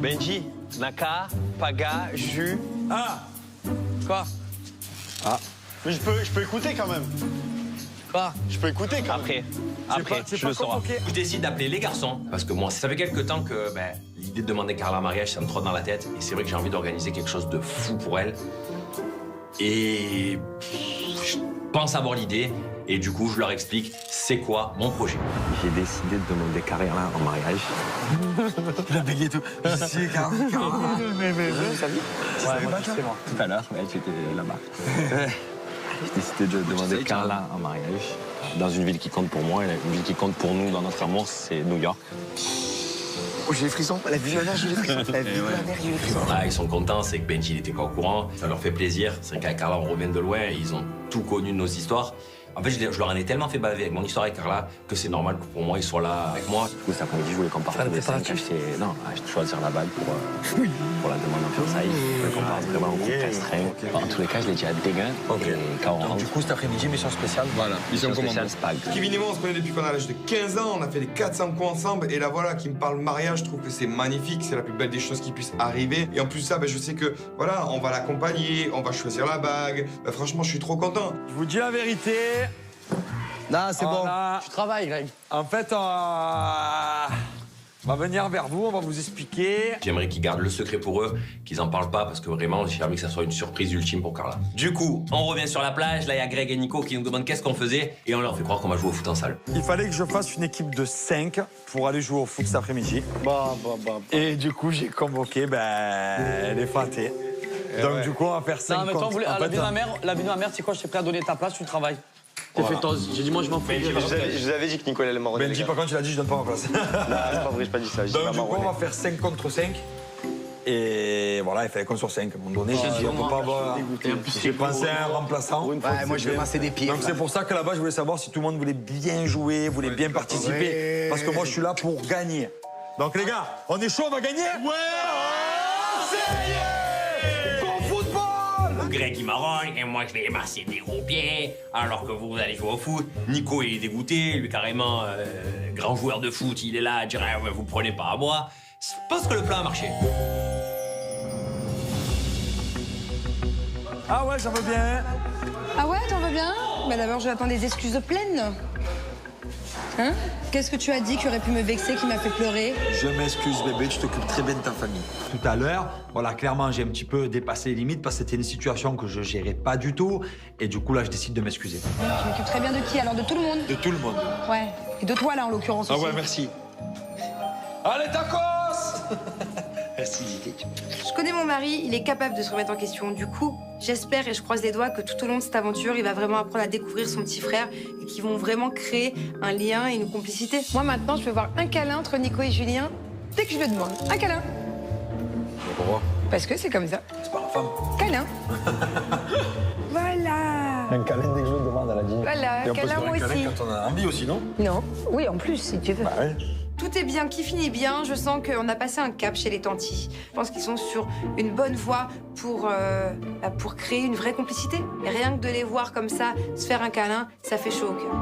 Benji, Naka, Paga, Jus. Ah. Quoi? Ah. Mais je peux écouter quand même. Quoi? Je peux écouter quand même. Après, je le saurai. Je décide d'appeler les garçons parce que moi, ça fait quelques temps que l'idée de demander Carla en mariage, ça me trotte dans la tête. Et c'est vrai que j'ai envie d'organiser quelque chose de fou pour elle. Et je pense avoir l'idée. Et du coup, je leur explique c'est quoi mon projet. J'ai décidé de demander Carla en mariage. Il a bégayé tout. Je suis Carla. Mais vous saviez? Ouais, moi, c'est moi. Tout à l'heure, j'étais là-bas. J'ai décidé de demander Carla en mariage dans une ville qui compte pour moi. Et une ville qui compte pour nous dans notre amour, c'est New York. Oh, j'ai les frissons. La vue de ma mère, j'ai les frissons. La vue de ma mère, j'ai les frissons. Là, ils sont contents, c'est que Benji n'était pas au courant. Ça leur fait plaisir. C'est vrai qu'avec Carla, on revient de loin. Ils ont tout connu de nos histoires. En fait, je leur en ai tellement fait baver avec mon histoire avec Carla que c'est normal que pour moi, ils soient là avec moi. Du coup, cet après-midi, je voulais qu'on parte les 5 choisir la bague pour la demande en fiançailles. Je voulais qu'on parte vraiment au groupe restreint. En tous les cas, je l'ai dit à Dégain. Ok. Donc, du coup, cet après-midi, mission spéciale. Voilà, mission spéciale Spag. Kevin et moi, on se connaît depuis qu'on a l'âge de 15 ans. On a fait les 400 coups ensemble. Et là, voilà, qui me parle mariage, je trouve que c'est magnifique. C'est la plus belle des choses qui puissent arriver. Et en plus de ça, je sais que, voilà, on va l'accompagner, on va choisir la bague. Franchement, je suis trop content. Je vous dis la vérité. Non, c'est bon. Tu travailles, Greg. En fait, on va venir vers vous, on va vous expliquer. J'aimerais qu'ils gardent le secret pour eux, qu'ils en parlent pas, parce que vraiment, j'ai envie que ça soit une surprise ultime pour Carla. Du coup, on revient sur la plage. Là, il y a Greg et Nico qui nous demandent qu'est-ce qu'on faisait. Et on leur fait croire qu'on va jouer au foot en salle. Il fallait que je fasse une équipe de 5 pour aller jouer au foot cet après-midi. Bah. Et du coup, j'ai convoqué les fratés. Donc, du coup, on va faire 5 Non, mais toi, contre. la vie de ma mère, c'est quoi? Je t'ai prêt à donner ta place, tu travailles. T'es fait tose. J'ai dit, moi, je m'en fous. Je vous avais dit que Nicolas allait m'en Benji, par contre, il a dit, je donne pas ma place. Non, c'est pas vrai, j'ai pas dit ça. Donc, du coup, on va faire 5 contre 5. Et voilà, il fallait qu'on soit 5. À un moment donné, j'ai dit, on peut pas avoir. J'ai pensé à un remplaçant. Ouais, moi, je vais masser des pieds. Donc, c'est pour ça que là-bas, je voulais savoir si tout le monde voulait bien jouer, voulait bien participer. Parce que moi, je suis là pour gagner. Donc, les gars, on est chaud, on va gagner? Greg, il m'arrange, et moi, je vais masser des gros pieds, alors que vous allez jouer au foot. Nico, il est dégoûté, lui, carrément, grand joueur de foot, il est là, à dire, ouais, vous prenez pas à moi. Je pense que le plan a marché. Ah ouais, j'en veux bien. Ah ouais, t'en veux bien? Bah d'abord, je vais attendre des excuses pleines. Hein? Qu'est-ce que tu as dit qui aurait pu me vexer, qui m'a fait pleurer? Je m'excuse, bébé, tu t'occupes très bien de ta famille. Tout à l'heure, voilà, clairement, j'ai un petit peu dépassé les limites parce que c'était une situation que je gérais pas du tout. Et du coup, là, je décide de m'excuser. Tu m'occupes très bien de qui alors? De tout le monde? De tout le monde. Ouais. Et de toi là en l'occurrence aussi. Merci. Allez, tacos. Merci, Zité. Je connais mon mari, il est capable de se remettre en question. Du coup, j'espère et je croise les doigts que tout au long de cette aventure, il va vraiment apprendre à découvrir son petit frère et qu'ils vont vraiment créer un lien et une complicité. Moi maintenant, je veux voir un câlin entre Nico et Julien dès que je le demande. Un câlin. Pourquoi? Parce que c'est comme ça. C'est pas la femme. Câlin. Voilà. Un câlin dès que je le demande, elle a dit. Voilà, Et on peut se câlin faire moi un câlin aussi. quand on a envie aussi, non? Non. Oui, en plus, si tu veux. Bah ouais. Tout est bien qui finit bien. Je sens qu'on a passé un cap chez les tantis. Je pense qu'ils sont sur une bonne voie pour créer une vraie complicité. Et rien que de les voir comme ça, se faire un câlin, ça fait chaud au cœur.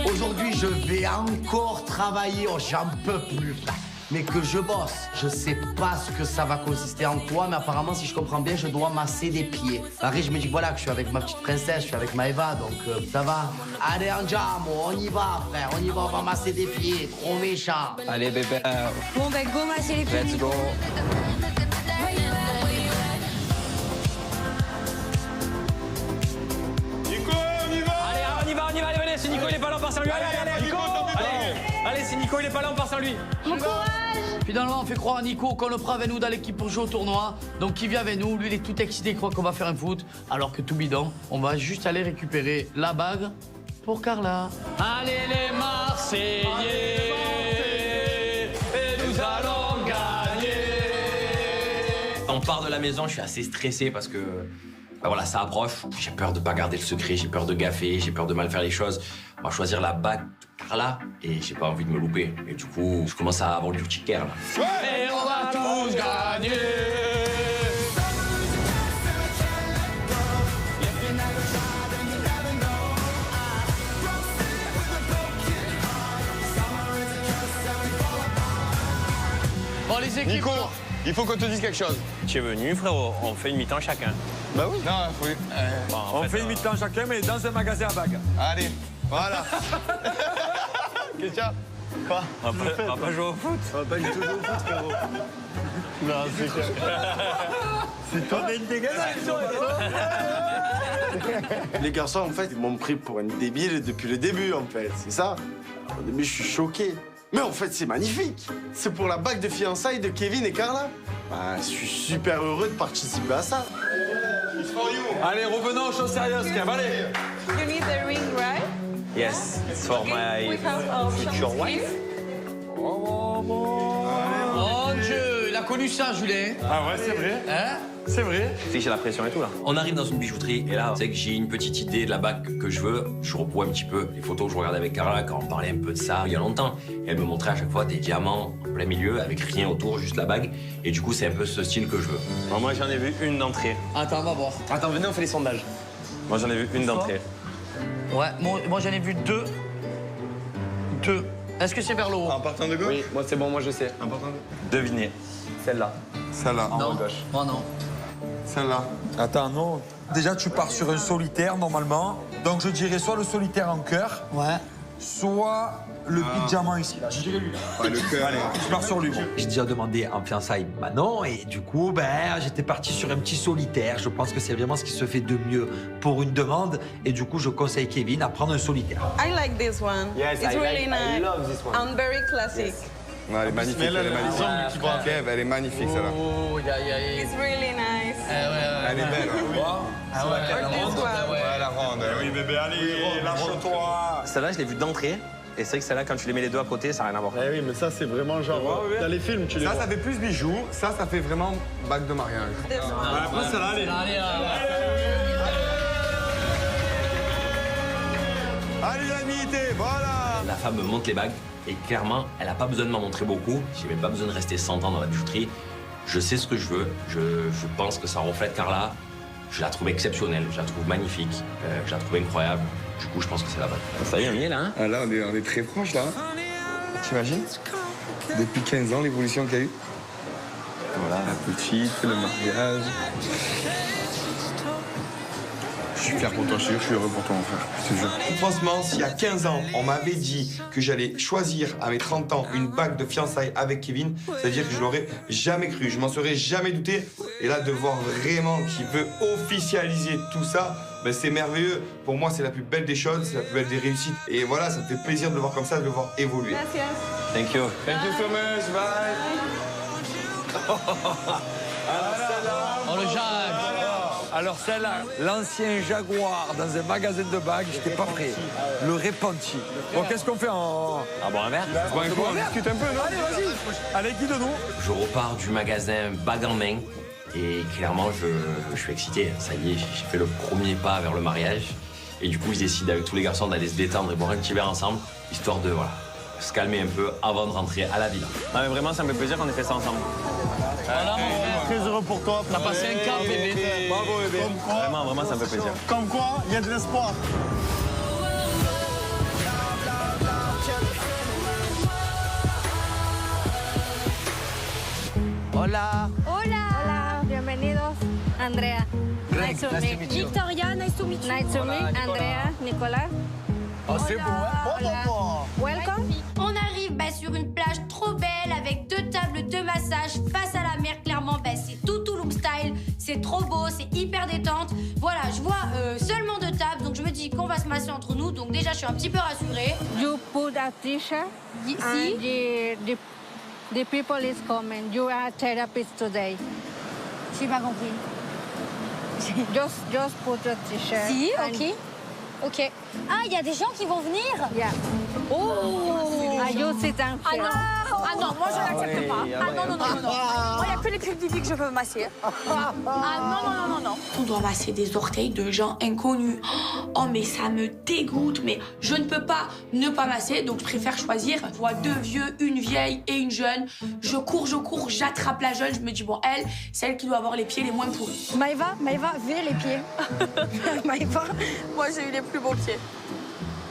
Aujourd'hui, je vais encore travailler. Oh, j'en peux plus. Mais que je bosse. Je sais pas ce que ça va consister en quoi, mais apparemment, si je comprends bien, je dois masser des pieds. Après, je me dis, voilà, que je suis avec ma petite princesse, je suis avec Maëva, donc ça va. Allez, Andiamo, on y va, frère, on y va, on va masser des pieds. Trop méchant. Allez, bébé. Bon, ben, go masser les pieds. Let's go. Nico, on y va. Allez, venez. Si Nico, il est pas là, on part sans lui. Allez, Nico. Allez, si Nico, il est pas là, on part sans lui. Bon courage. Finalement, on fait croire à Nico qu'on le prend avec nous dans l'équipe pour jouer au tournoi. Donc, il vient avec nous. Lui, il est tout excité, il croit qu'on va faire un foot. Alors que tout bidon, on va juste aller récupérer la bague pour Carla. Allez, les Marseillais, et nous allons gagner. On part de la maison, je suis assez stressé parce que voilà, ça approche. J'ai peur de pas garder le secret, j'ai peur de gaffer, j'ai peur de mal faire les choses. On va choisir la bague de Carla et j'ai pas envie de me louper. Et du coup, je commence à avoir du petit cœur là. Et on va tous gagner. Bon, les équipes. Nico, il faut qu'on te dise quelque chose. Tu es venu, frérot, on fait une mi-temps chacun. Bah oui. Non, faut... Bon, en On fait une euh, mi-temps chacun, mais dans un magasin à bagues. Allez, voilà. Question. Quoi? on va pas jouer au foot. On va pas du tout jouer au foot, frérot. Non, c'est clair. C'est toi, une dégueulasse. Les garçons, en fait, ils m'ont pris pour une débile depuis le début, en fait. C'est ça. Au début, je suis choqué. Mais en fait, c'est magnifique. C'est pour la bague de fiançailles de Kevin et Carla. Bah, je suis super heureux de participer à ça. Allez, revenons aux choses sérieuses, Kev, allez. You need the ring, right? Yes, it's for my We have our future wife. Oh Dieu, il a connu ça, Julien. Ah ouais, c'est vrai. Hein? C'est vrai. Tu sais que j'ai la pression et tout là. On arrive dans une bijouterie et là, c'est que j'ai une petite idée de la bague que je veux. Je revois un petit peu les photos que je regardais avec Carla quand on parlait un peu de ça il y a longtemps. Et elle me montrait à chaque fois des diamants en plein milieu avec rien autour, juste la bague. Et du coup, c'est un peu ce style que je veux. Bon, moi, j'en ai vu une d'entrée. Attends, on va voir. Attends, venez, on fait les sondages. Moi, j'en ai vu une d'entrée. Ouais, moi j'en ai vu deux. Deux. Est-ce que c'est vers le haut? En partant de gauche? Oui, moi, c'est bon, moi, je sais. En partant de... Devinez. Celle-là. Celle-là. Non, gauche. moi non. Celle-là. Attends, non. Déjà, tu pars sur un solitaire, normalement. Donc, je dirais soit le solitaire en cœur, Ouais. soit le petit diamant ici. Là. Je dirais lui. Ouais, le cœur. Allez, je pars sur lui. J'ai déjà demandé en fiançailles Manon et du coup, j'étais parti sur un petit solitaire. Je pense que c'est vraiment ce qui se fait de mieux pour une demande. Et du coup, je conseille Kevin à prendre un solitaire. I like this one. Yes, It's I really like- I nice. love this one. And very classic. Ouais, elle est magnifique, elle est magnifique. Kev, elle est magnifique, celle-là. Oh, It's really nice. Elle est belle. Or this one. Ouais, la ronde. Oui, bébé, allez, lâche-toi. Celle-là, je l'ai vue d'entrée. Et c'est vrai que celle-là, quand tu les mets les deux à côté, ça n'a rien à voir. Eh oui, mais ça, c'est vraiment genre... Dans les films, tu les Ça, vois. ça fait plus bijoux. Ça fait vraiment bague de mariage. This one. Après, celle-là, allez. Allez, l'unité, voilà. La femme me montre les bagues et clairement, elle n'a pas besoin de m'en montrer beaucoup. J'ai même pas besoin de rester 100 ans dans la bijouterie. Je sais ce que je veux. Je pense que ça reflète Carla. Je la trouve exceptionnelle, je la trouve magnifique, je la trouve incroyable. Du coup, je pense que c'est la bague. Ça y est, on y est là, hein? Ah, là, on est très proches, là. T'imagines? Depuis 15 ans, l'évolution qu'il y a eu. Voilà, la petite, le mariage. Je suis fier pour toi, je suis heureux pour toi, mon frère, je te jure. Franchement, s'il y a 15 ans, on m'avait dit que j'allais choisir à mes 30 ans une bague de fiançailles avec Kevin, c'est-à-dire que je l'aurais jamais cru, je m'en serais jamais douté. Et là, de voir vraiment qu'il veut officialiser tout ça, c'est merveilleux. Pour moi, c'est la plus belle des choses, c'est la plus belle des réussites. Et voilà, ça me fait plaisir de le voir comme ça, de le voir évoluer. Gracias. Thank you. Thank you so much, bye. Oh, le Jacques. Alors celle-là, l'ancien Jaguar dans un magasin de bagues, j'étais pas prêt. Le Repenti. Bon, qu'est-ce qu'on fait en... Ah bon, un verre? Bon, écoute, on discute un peu, non? Allez, vas-y. Allez, guide-nous. Je repars du magasin bague en main et clairement, je suis excité. Ça y est, j'ai fait le premier pas vers le mariage. Et du coup, ils décident avec tous les garçons d'aller se détendre et boire un petit verre ensemble, histoire de se calmer un peu avant de rentrer à la villa. Ah, mais vraiment, ça me fait plaisir qu'on ait fait ça ensemble. Voilà, mon frère. Très heureux pour toi. T'as passé un cap, bébé. Bravo, bébé. Vraiment, ça me fait plaisir. Comme quoi, il y a de l'espoir. Hola. Hola. Bienvenidos. Andrea. Nice to meet you. Victoria, nice to meet you. Nice to meet Andrea, Nicolas. Oh, c'est beau, hein? Welcome. On arrive sur une plage trop belle avec 2 tables de massage face à la mer. Clairement, c'est tout Tulum style. C'est trop beau, c'est hyper détente. Voilà, je vois seulement 2 tables, donc je me dis qu'on va se masser entre nous. Donc déjà, je suis un petit peu rassurée. You put a t-shirt. And the people is coming. You are a therapist today. J'ai pas compris. Just put a t-shirt. Si, and- ok. Ok. Ah, il y a des gens qui vont venir? Yeah. Oh! And you sit down Ah here. non! Ah non, moi je l'accepte pas. Ah non, non, non, non, non. Moi, il n'y a que les pubs Bibi que je peux masser. Ah non, non, non, non, non. On doit masser des orteils de gens inconnus. Oh, mais ça me dégoûte. Mais je ne peux pas ne pas masser, donc je préfère choisir. Je vois 2 vieux, une vieille et une jeune. Je cours, j'attrape la jeune. Je me dis, bon, elle, c'est elle qui doit avoir les pieds les moins pourris. Maïva, viens les pieds. Maïva. Moi, j'ai eu les plus beaux pieds.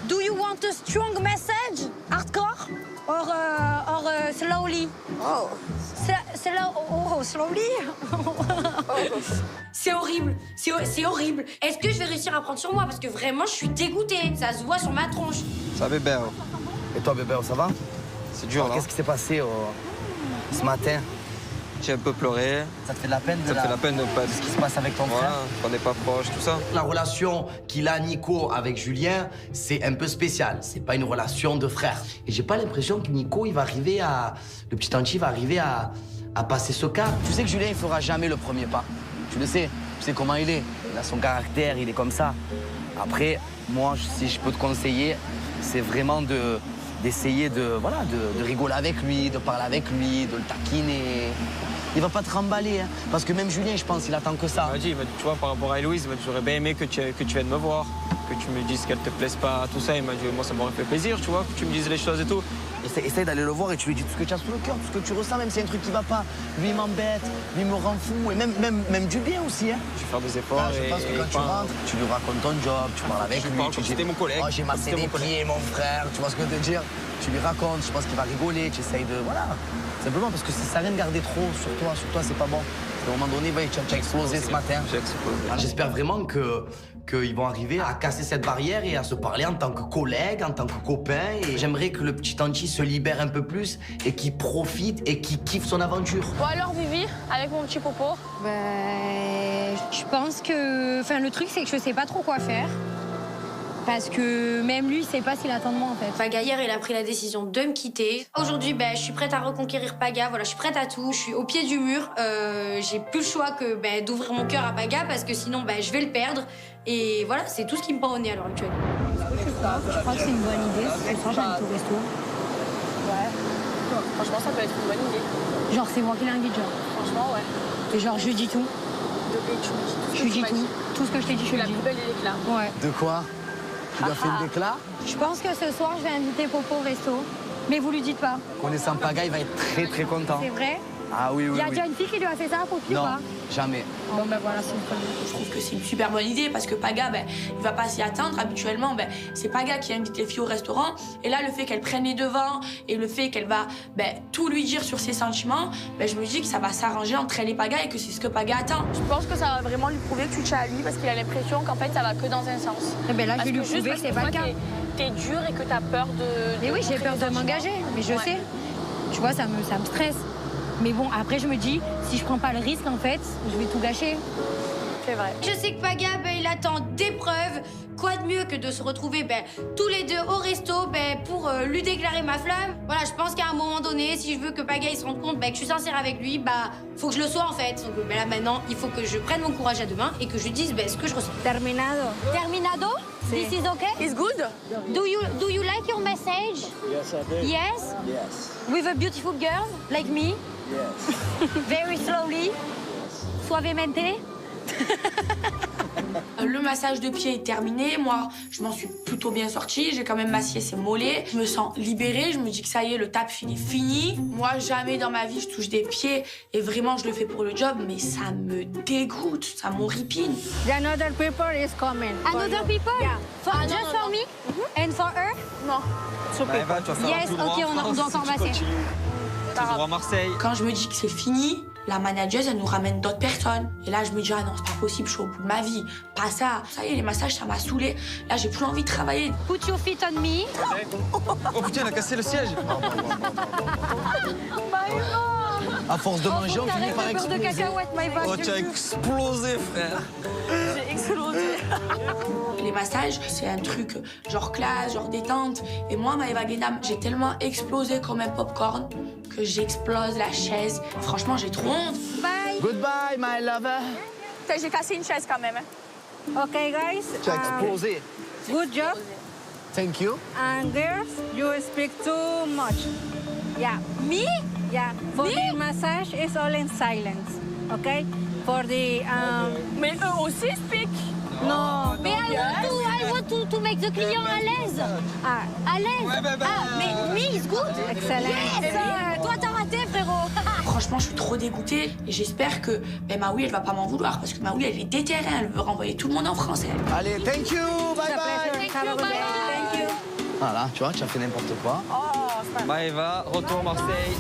Do you want a strong message? Hardcore? Or slowly? Oh. Slow. Nico, slowly. C'est horrible, c'est horrible. Est-ce que je vais réussir à prendre sur moi? Parce que vraiment, je suis dégoûtée. Ça se voit sur ma tronche. Ça va, bébé. Et toi, bébé, ça va? C'est dur, là. Qu'est-ce qui s'est passé ce matin? J'ai un peu pleuré. Ça te fait de la peine Ça me fait la peine de pas... ce qui se passe avec ton frère? qu'on n'est pas proche, tout ça. La relation qu'il a, Nico, avec Julien, c'est un peu spécial. C'est pas une relation de frère. Et j'ai pas l'impression que Nico, il va arriver à... Le petit Tanti va arriver à passer ce cap. Tu sais que Julien, il fera jamais le premier pas. Tu le sais. Tu sais comment il est. Il a son caractère, il est comme ça. Après, moi, si je peux te conseiller, c'est vraiment d'essayer de rigoler avec lui, de parler avec lui, de le taquiner. Il va pas te remballer, hein, parce que même Julien, je pense, il attend que ça. Il m'a dit, tu vois, par rapport à Héloïse, j'aurais bien aimé que tu viennes me voir, que tu me dises qu'elle te plaise pas, tout ça. Il m'a dit, moi, ça m'aurait fait plaisir, tu vois, que tu me dises les choses et tout. Essaye d'aller le voir et tu lui dis tout ce que tu as sous le cœur, tout ce que tu ressens, même si c'est un truc qui va pas. Lui, il m'embête, lui, il me rend fou, et même du bien aussi. Hein. Je vais faire des efforts. Je pense que quand tu rentres, tu lui racontes ton job, tu parles avec lui. Tu dis, c'était mon collègue. Oh, j'ai massé des pieds, mon frère, tu vois ce que je veux te dire? Tu lui racontes, je pense qu'il va rigoler, tu essayes de. Voilà. Simplement parce que ça sert à rien de garder trop sur toi, c'est pas bon. À un moment donné, tu as explosé ce matin. J'ai explosé. J'espère vraiment qu'ils vont arriver à casser cette barrière et à se parler en tant que collègues, en tant que copains. Et j'aimerais que le petit Tanti se libère un peu plus et qu'il profite et qu'il kiffe son aventure. Bon alors Vivi, avec mon petit popo. Je pense que... Enfin, le truc, c'est que je sais pas trop quoi faire. Parce que même lui, il sait pas s'il attend de moi, en fait. Paga, hier, il a pris la décision de me quitter. Aujourd'hui, je suis prête à reconquérir Paga. Voilà, je suis prête à tout. Je suis au pied du mur. J'ai plus le choix que d'ouvrir mon cœur à Paga parce que sinon, je vais le perdre. Et voilà, c'est tout ce qui me prend au nez à l'heure actuelle. Je crois que c'est une bonne idée. Ce soir, j'ai un petit resto. Ouais. Franchement, ça peut être une bonne idée. Genre, c'est moi qui l'invite, genre. Franchement, ouais. Et genre, je dis tout. Je dis tout. Tout ce que je t'ai dit, je le La dis. plus belle des éclats. Ouais. De quoi? Tu lui as fait le déclat? Je pense que ce soir, je vais inviter Popo au resto. Mais vous lui dites pas. Connaissant Paga, il va être très très content. C'est vrai? Ah oui, oui. Il y a déjà une fille qui lui a fait ça à Popi ou Non, pas? jamais. Bon, voilà, c'est une conne. Je trouve que c'est une super bonne idée parce que Paga, il va pas s'y attendre. Habituellement, c'est Paga qui invite les filles au restaurant. Et là, le fait qu'elle prenne les devants et le fait qu'elle va tout lui dire sur ses sentiments, je me dis que ça va s'arranger entre elle et Paga et que c'est ce que Paga attend. Je pense que ça va vraiment lui prouver que tu tiens à lui parce qu'il a l'impression qu'en fait, ça va que dans un sens. Eh là, je vais lui prouver que c'est pas le cas. T'es dur et que t'as peur de... Mais oui, j'ai peur de m'engager. Mais je sais. Tu vois, ça me stresse. Mais bon, après, je me dis, si je prends pas le risque, en fait, je vais tout gâcher. C'est vrai. Je sais que Paga, il attend des preuves. Quoi de mieux que de se retrouver tous les deux au resto pour lui déclarer ma flamme. Voilà, je pense qu'à un moment donné, si je veux que Paga il se rende compte que je suis sincère avec lui, faut que je le sois en fait. Donc là maintenant, il faut que je prenne mon courage à deux mains et que je lui dise ce que je ressens. Terminado. Terminado? This is okay? It's good? Do you like your message? Yes, I do. Yes? Yes. With a beautiful girl like me? Yes. Very slowly? Suavemente? Le massage de pied est terminé. Moi, je m'en suis plutôt bien sortie. J'ai quand même massé ses mollets. Je me sens libérée. Je me dis que ça y est, le tap est fini. Moi, jamais dans ma vie, je touche des pieds. Et vraiment, je le fais pour le job. Mais ça me dégoûte. Ça m'horripine. Another people is coming. Another people? Yeah. Just for me? And for her? Non. Eva, tu vas faire Yes, un tout droit ok, en on France, doit si encore tu masser. continues. Tout droit Marseille. Quand je me dis que c'est fini, la manageuse, elle nous ramène d'autres personnes. Et là, je me dis, ah non, c'est pas possible, je suis au bout de ma vie. Pas ça. Ça y est, les massages, ça m'a saoulée. Là, j'ai plus envie de travailler. Put your feet on me. Oh putain, elle a cassé le siège. À force de manger, on finit par exploser. de cacahuètes, my bad. Oh, tu as explosé, frère. J'ai explosé. Les massages, c'est un truc genre classe, genre détente. Et moi, Maëva Guénam, j'ai tellement explosé comme un popcorn que j'explose la chaise. Franchement, j'ai trop honte. Bye. Goodbye, my lover. J'ai cassé une chaise quand même. Okay, guys. Tu as explosé. Good job. Thank you. And girls, you speak too much. Yeah. Me? Yeah. For the massage, it's all in silence. Okay? For the Mais eux aussi speak. no. Mais I want to make the client à l'aise. À l'aise. Mais me is good. Excellent. Yes. Toi, t'as raté, frérot. Franchement, je suis trop dégoûtée. Et j'espère que Maoui, elle va pas m'en vouloir. Parce que Maoui, elle est déterrée. Elle veut renvoyer tout le monde en France. Elle. Allez, thank you. Bye bye. Have a good day. Thank you. Voilà, tu vois, tu as fait n'importe quoi. Maëva, retour Marseille.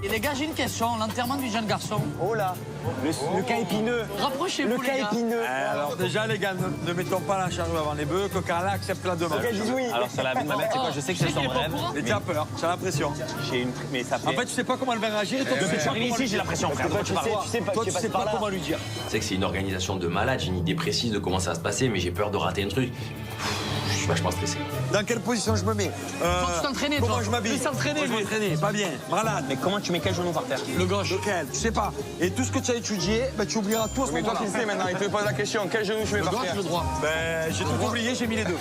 Et les gars, j'ai une question. L'enterrement du jeune garçon. Oh là, le cas épineux. Rapprochez-vous, Le les cas gars. épineux. Alors déjà les gars, ne mettons pas la charrue avant les bœufs, que Carla accepte la demande. Ok, dis oui. Alors, c'est la vie de ma mère, c'est quoi? Je sais que c'est son rêve. Mais tu as peur, tu as l'impression. J'ai une. Mais ça En fait, tu sais pas comment elle va réagir et toi, tu sais pas comment ici, j'ai la pression, frère. Toi, tu sais pas, toi, tu tu sais sais pas pas comment lui dire. C'est que c'est une organisation de malade, j'ai une idée précise de comment ça va se passer, mais j'ai peur de rater un truc. Je suis vachement stressé. Dans quelle position je me mets Faut t'entraîner, toi. Comment je m'habille? Il s'entraîner, Faut lui. m'entraîner, pas bien, malade. Mais comment tu mets quel genou par terre? Le gauche. Lequel? Tu sais pas. Et tout ce que tu as étudié, ben, tu oublieras tout à ce Mais toi, moment-là. tu le sais maintenant, il te pose la question. Quel genou je mets Le par gauche terre? ou le droit? Ben, j'ai tout oublié, j'ai mis les deux.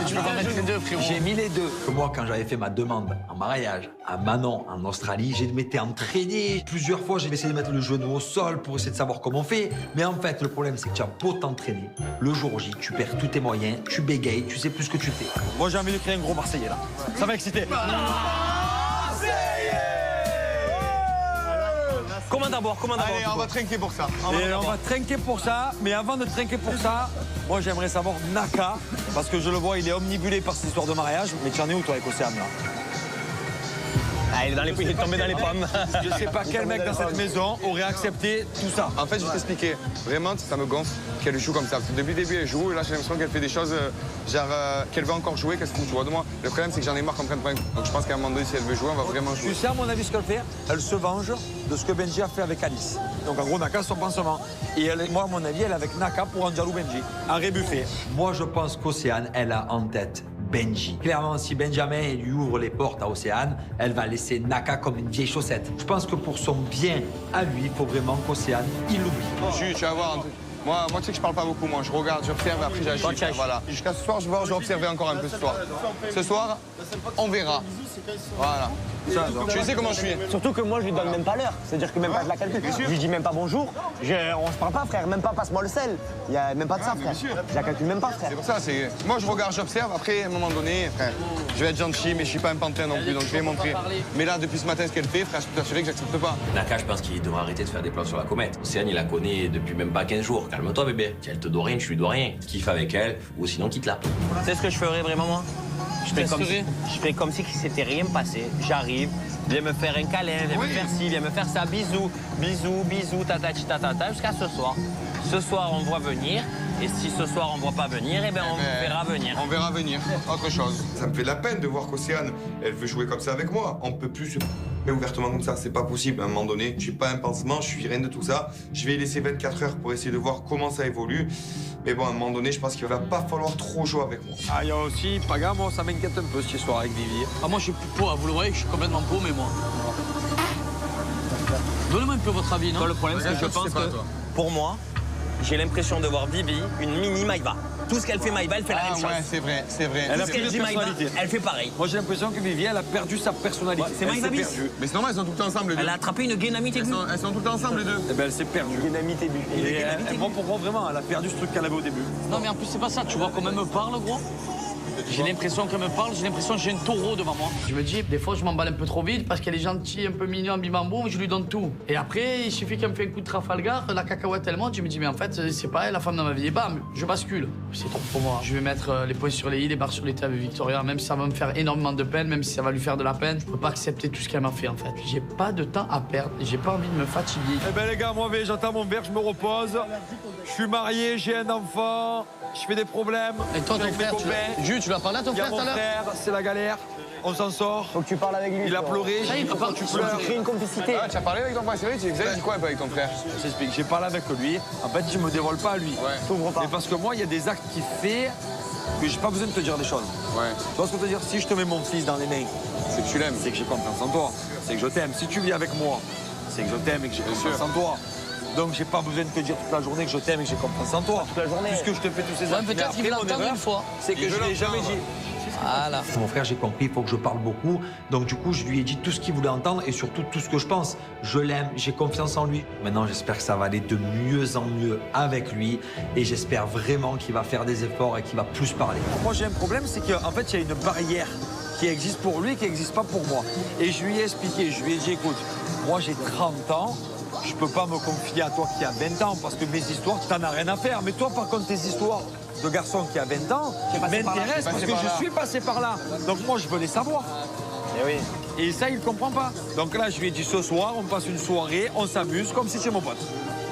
Tu vas mettre les deux, frérot. J'ai mis les deux. Moi, quand j'avais fait ma demande en mariage à Manon en Australie, je m'étais entraîné. Plusieurs fois, j'ai essayé de mettre le genou au sol pour essayer de savoir comment on fait. Mais en fait, le problème, c'est que tu as beau t'entraîner. Le jour J, tu perds tous tes moyens, tu bégayes, tu sais plus ce que tu fais. Moi, j'ai envie de créer un gros Marseillais, là. Ça va exciter. Comment d'abord? Allez, on va trinquer pour ça. Et on va trinquer pour ça, mais avant de trinquer pour ça, moi j'aimerais savoir Naka, parce que je le vois, il est omnibulé par cette histoire de mariage, mais tu en es où toi avec Océane là? Ah, il est tombé dans les pommes. Je sais pas quel mec dans cette maison aurait accepté tout ça. En fait, je vais t'expliquer. Vraiment, ça me gonfle qu'elle joue comme ça. Parce que depuis le début, elle joue et là, j'ai l'impression qu'elle fait des choses qu'elle veut encore jouer, qu'elle se fout toujours de moi. Le problème, c'est que j'en ai marre qu'on prenne point. Donc je pense qu'à un moment donné, si elle veut jouer, on va vraiment jouer. Tu sais, à mon avis, ce qu'elle fait, elle se venge de ce que Benji a fait avec Alice. Donc en gros, Naka, son pansement. Et moi, à mon avis, elle est avec Naka pour Angelou Benji. Un rébuffé. Moi, je pense qu'Océane, elle a en tête Benji. Clairement, si Benjamin lui ouvre les portes à Océane, elle va laisser Naka comme une vieille chaussette. Je pense que pour son bien à lui, il faut vraiment qu'Océane, il l'oublie. Tu vas voir un truc. Moi, tu sais que je parle pas beaucoup, moi. Je regarde, j'observe, et après j'agis. Voilà. Jusqu'à ce soir, je vais observer encore un peu ce soir. Ce soir, on verra. Voilà. Tu sais comment je suis. Surtout que moi, je lui donne même pas l'heure. C'est-à-dire que même pas je la calcule. Je lui dis même pas bonjour. On se parle pas, frère. Même pas passe-moi le sel. Il y a même pas de ça, frère. Je la calcule même pas, frère. C'est pour ça, moi je regarde, j'observe, après à un moment donné, frère, je vais être gentil, mais je suis pas un pantin non plus, donc je vais montrer. Mais là, depuis ce matin, ce qu'elle fait, frère, je peux t'assurer que j'accepte pas. Naka, je pense qu'il devrait arrêter de faire des plans sur la comète. Océane, il la connaît depuis même pas 15 jours. Calme-toi, bébé. Si elle te doit rien, je lui dois rien. Kiffe avec elle, ou sinon quitte-la. Tu sais ce que je ferais vraiment, moi? Je ferais comme si s'était rien passé. J'arrive, viens me faire un câlin, viens me faire ci, viens me faire ça. Bisous, bisous, bisous, tatati, tatata, jusqu'à ce soir. Ce soir, on voit venir. Et si ce soir, on ne voit pas venir, eh ben, on verra venir. On verra venir. Autre chose. Ça me fait de la peine de voir qu'Océane, elle veut jouer comme ça avec moi. On peut plus se mais ouvertement comme ça, c'est pas possible. À un moment donné, je suis pas un pansement, je suis rien de tout ça. Je vais laisser 24 heures pour essayer de voir comment ça évolue. Mais bon, à un moment donné, je pense qu'il va pas falloir trop jouer avec moi. Ah, il y a aussi, Paga, moi, ça m'inquiète un peu cette histoire avec Vivi. Ah, moi, je suis pauvre, vous le voyez, je suis complètement pauvre, mais moi. Donnez-moi un peu votre avis, non? Toi, le problème, c'est que je pense que, pour moi, j'ai l'impression de voir Vivi une mini Maïva. Tout ce qu'elle fait Maïva, elle fait la même chose. Ouais, c'est vrai, c'est vrai. Elle a Tout ce qu'elle plus de dit Maïva, personnalité. elle fait pareil. Moi, j'ai l'impression que Vivi, elle a perdu sa personnalité. C'est Maïva bis. Mais c'est normal, elles sont tout le temps ensemble, les deux. Elle a attrapé une guénamite aiguë. Elles sont tout le temps ensemble, les deux. Eh ben, elle s'est perdue. Dynamite et but. Et moi, pour moi, vraiment, elle a perdu ce truc qu'elle avait au début. Non, mais en plus, c'est pas ça. Tu vois comment elle me parle, gros? J'ai l'impression qu'elle me parle, j'ai l'impression que j'ai un taureau devant moi. Je me dis, des fois, je m'emballe un peu trop vite parce qu'elle est gentille, un peu mignon, bimambo, mais je lui donne tout. Et après, il suffit qu'elle me fait un coup de Trafalgar, la cacahuète, elle monte, je me dis, mais en fait, c'est pas elle, la femme dans ma vie. Et bam, je bascule. C'est trop pour moi. Je vais mettre les points sur les i, les barres sur les tables avec Victoria, même si ça va me faire énormément de peine, même si ça va lui faire de la peine. Je peux pas accepter tout ce qu'elle m'a fait, en fait. J'ai pas de temps à perdre, j'ai pas envie de me fatiguer. Eh ben, les gars, moi, j'entends mon verre, je me repose. Je suis marié, j'ai un enfant, je fais des problèmes. Et toi, ton avec mes frère, copains. Jules, tu l'as parlé à ton Il y a frère tout mon à l'heure? frère, c'est la galère. On s'en sort. Faut que tu parles avec lui. Il a pleuré. Ça y est, papa, tu Faut pleures. que tu crées une complicité. Ah, tu as parlé avec ton frère, c'est vrai, vous avez dit quoi un peu avec ton frère? Je t'explique, j'ai parlé avec lui. En fait, je me dévoile pas à lui. T'ouvres pas. Mais parce que moi, il y a des actes qu'il fait que j'ai pas besoin de te dire des choses. Ouais. Tu vois ce que je veux dire? Si je te mets mon fils dans les mains, C'est que tu l'aimes. c'est que j'ai confiance en toi. C'est que je t'aime. Si tu vis avec moi, c'est que je t'aime et que j'ai confiance en toi. Donc j'ai pas besoin de te dire toute la journée que je t'aime et que j'ai confiance en toi. Toute la journée. Puisque je te fais tous ces Ouais, actes. peut-être Mais qu'il veut après, mon l'entendre erreur, une fois. c'est que je l'ai jamais dit. Voilà. Mon frère, j'ai compris, il faut que je parle beaucoup. Donc du coup, je lui ai dit tout ce qu'il voulait entendre et surtout tout ce que je pense. Je l'aime, j'ai confiance en lui. Maintenant, j'espère que ça va aller de mieux en mieux avec lui et j'espère vraiment qu'il va faire des efforts et qu'il va plus parler. Moi, j'ai un problème, c'est qu'en fait, il y a une barrière qui existe pour lui et qui n'existe pas pour moi. Et je lui ai expliqué, je lui ai dit, écoute, moi j'ai 30 ans, je peux pas me confier à toi qui a 20 ans parce que mes histoires, t'en as rien à faire. Mais toi, par contre, tes histoires de garçon qui a 20 ans m'intéressent parce que je suis passé par là. Donc moi, je veux les savoir. Eh oui. Et ça, il comprend pas. Donc là, je lui ai dit ce soir, on passe une soirée, on s'amuse comme si c'était mon pote.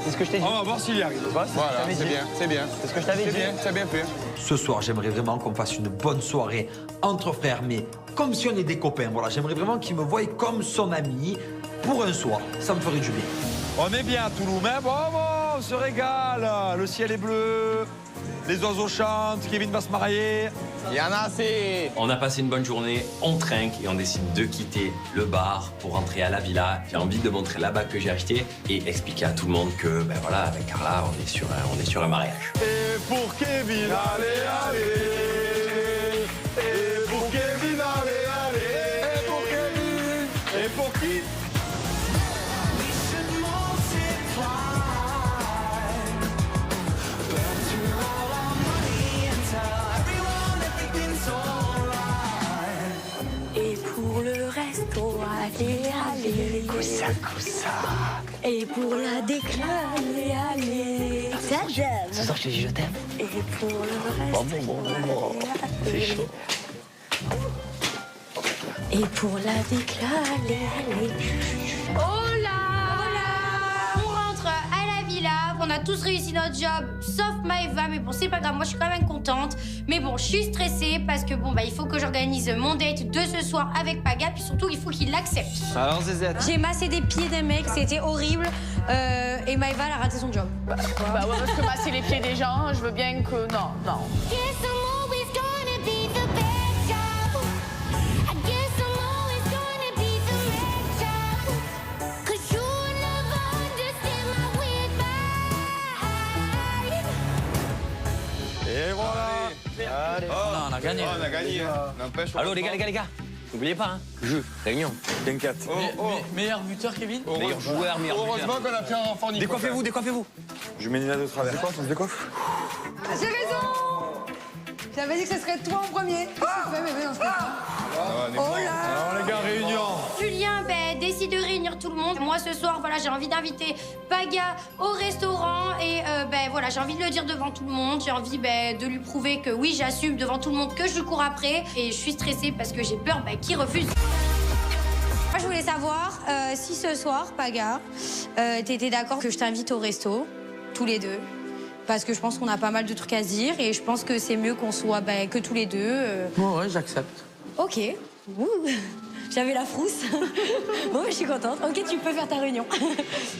C'est ce que je t'ai dit. On va voir s'il y arrive. Voilà, c'est bien, c'est bien. C'est ce que je t'avais dit. C'est bien, t'as bien fait. Ce soir, j'aimerais vraiment qu'on fasse une bonne soirée entre frères, mais comme si on était des copains. Voilà, j'aimerais vraiment qu'il me voie comme son ami pour un soir. Ça me ferait du bien. On est bien à Toulouse, mais bon, on se régale. Le ciel est bleu, les oiseaux chantent, Kevin va se marier. Il y en a assez. On a passé une bonne journée, on trinque et on décide de quitter le bar pour rentrer à la villa. J'ai envie de montrer la bague que j'ai achetée et expliquer à tout le monde que, ben voilà, avec Carla, on est sur un mariage. Et pour Kevin, allez, allez. Et pour Kevin, allez, allez. Et pour Kevin. Et pour qui? Et pour le resto, allez, allez. Coussa, coussa. Et pour la déclin, allez, allez. Ça j'aime. Ce soir, je te dis je t'aime. Et pour le resto, C'est chaud. et pour la déclin, allez, allez. Oh là On rentre à la villa, on a tous réussi notre job, sauf Maëva, mais bon, c'est pas grave, moi je suis quand même contente. Mais bon, je suis stressée parce que bon, bah il faut que j'organise mon date de ce soir avec Paga, puis surtout, il faut qu'il l'accepte. Alors, Zézette. J'ai massé des pieds d'un mec, c'était horrible. Et Maëva, elle a raté son job. Bah ouais, parce que masser les pieds des gens, je veux bien que... Non, non. Et voilà. Allez. Non, on a gagné. On a gagné. N'empêche. Allô les gars, n'oubliez pas, hein, jeu, réunion. T'inquiète. Meilleur buteur, Kevin. Meilleur joueur, meilleur buteur. Heureusement qu'on a pris un enfant. Décoiffez-vous, décoiffez-vous. Je mets Nina de travers. On se décoiffe. J'ai raison J'avais dit que ce serait toi en premier. Alors les gars, réunion. Julien décide de réunir tout le monde. Moi, ce soir, voilà, j'ai envie d'inviter Paga au restaurant. Et voilà, j'ai envie de le dire devant tout le monde. J'ai envie de lui prouver que oui, j'assume devant tout le monde que je cours après. Et je suis stressée parce que j'ai peur qu'il refuse. Moi, je voulais savoir si ce soir, Paga, t'étais d'accord que je t'invite au resto, tous les deux. Parce que je pense qu'on a pas mal de trucs à se dire et je pense que c'est mieux qu'on soit que tous les deux. Ouais, j'accepte. Ok. Ouh. J'avais la frousse. Bon, je suis contente. Ok, tu peux faire ta réunion.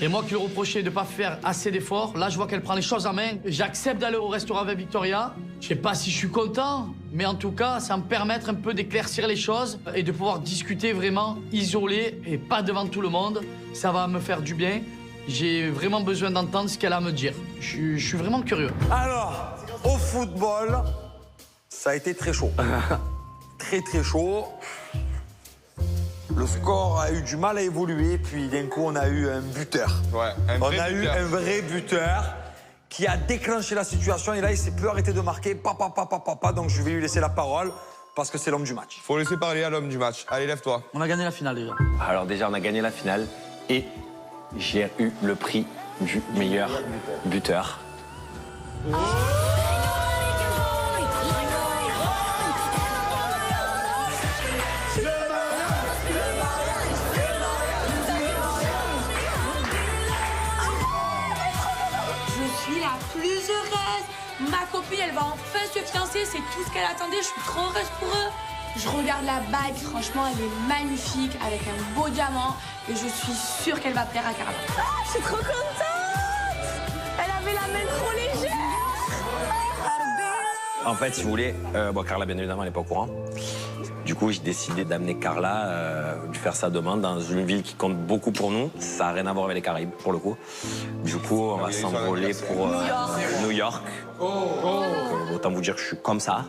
Et moi qui lui reprochais de ne pas faire assez d'efforts, là je vois qu'elle prend les choses en main. J'accepte d'aller au restaurant avec Victoria. Je sais pas si je suis content, mais en tout cas, ça va me permettre un peu d'éclaircir les choses et de pouvoir discuter vraiment isolé et pas devant tout le monde. Ça va me faire du bien. J'ai vraiment besoin d'entendre ce qu'elle a à me dire. Je suis vraiment curieux. Alors, au football, ça a été très chaud. Très très chaud. Le score a eu du mal à évoluer, puis d'un coup, on a eu un buteur. Ouais, On a eu un vrai buteur qui a déclenché la situation et là, il s'est plus arrêté de marquer. Papa, donc je vais lui laisser la parole parce que c'est l'homme du match. Faut laisser parler à l'homme du match. Allez, lève-toi. On a gagné la finale déjà. Alors déjà, on a gagné la finale et j'ai eu le prix du meilleur buteur. Je suis la plus heureuse. Ma copine, elle va enfin se fiancer. C'est tout ce qu'elle attendait. Je suis trop heureuse pour eux. Je regarde la bague. Franchement, elle est magnifique avec un beau diamant. Et je suis sûre qu'elle va plaire à Carla. Je suis trop contente. Elle avait la main trop légère. En fait, si vous voulez, Carla, bien évidemment, elle n'est pas au courant. Du coup, j'ai décidé d'amener Carla, de faire sa demande dans une ville qui compte beaucoup pour nous. Ça n'a rien à voir avec les Caraïbes, pour le coup. Du coup, on va s'envoler pour New York. Autant vous dire que je suis comme ça.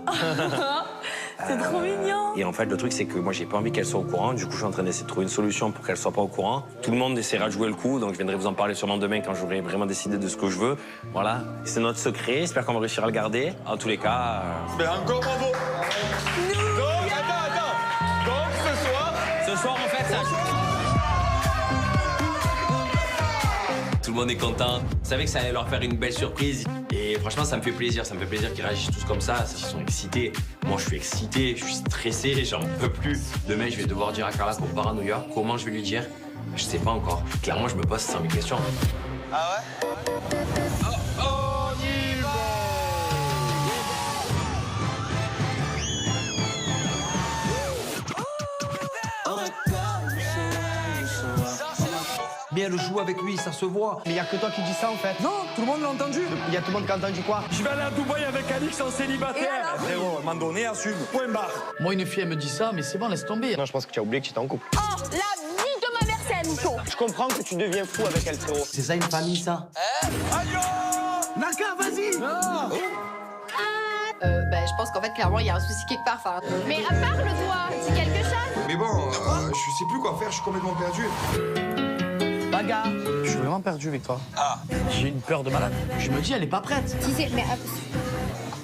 C'est trop mignon. Et en fait, le truc, c'est que moi, j'ai pas envie qu'elle soit au courant. Du coup, je suis en train d'essayer de trouver une solution pour qu'elle soit pas au courant. Tout le monde essaiera de jouer le coup, donc je viendrai vous en parler sûrement demain quand j'aurai vraiment décidé de ce que je veux. Voilà, c'est notre secret. J'espère qu'on va réussir à le garder. En tous les cas... encore bravo. Donc, attends. Donc, ce soir, on fait ça. tout le monde est content. Je savais que ça allait leur faire une belle surprise. Et franchement, ça me fait plaisir. Ça me fait plaisir qu'ils réagissent tous comme ça. Ils sont excités. Moi, je suis excité, je suis stressé, j'en peux plus. Demain, je vais devoir dire à Carla qu'on part à New York. Comment je vais lui dire? Je sais pas encore. Clairement, je me pose 100 000 questions. Ah ouais? Mais elle joue avec lui, ça se voit. Mais il y a que toi qui dis ça en fait. Non, tout le monde l'a entendu. Il y a tout le monde qui a entendu quoi? Je vais aller à Dubaï avec Alix en célibataire. Frérot, à un moment donné, assume. Point barre. Moi, une fille, elle me dit ça, mais c'est bon, laisse tomber. Non, je pense que tu as oublié que tu étais en couple. Oh, la vie de ma mère, c'est Nico. Je comprends que tu deviens fou avec elle, frérot. C'est ça une famille, ça? Naka, vas-y. Je pense qu'en fait, clairement, il y a un souci quelque part. Enfin, Mais parle-toi, dis quelque chose. Mais bon, je sais plus quoi faire, je suis complètement perdu. Baga, je suis vraiment perdu avec toi. J'ai une peur de malade. Je me dis, elle est pas prête. Si c'est. Mais.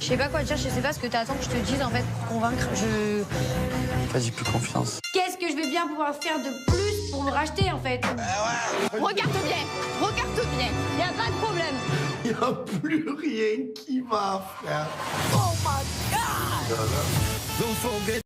Je sais pas quoi dire, je sais pas ce que t'attends que je te dise en fait pour convaincre. Vas-y, plus confiance. qu'est-ce que je vais bien pouvoir faire de plus pour me racheter, en fait? Regarde bien, y a pas de problème. Il n'y a plus rien qui va, frère. Oh my God! Don't forget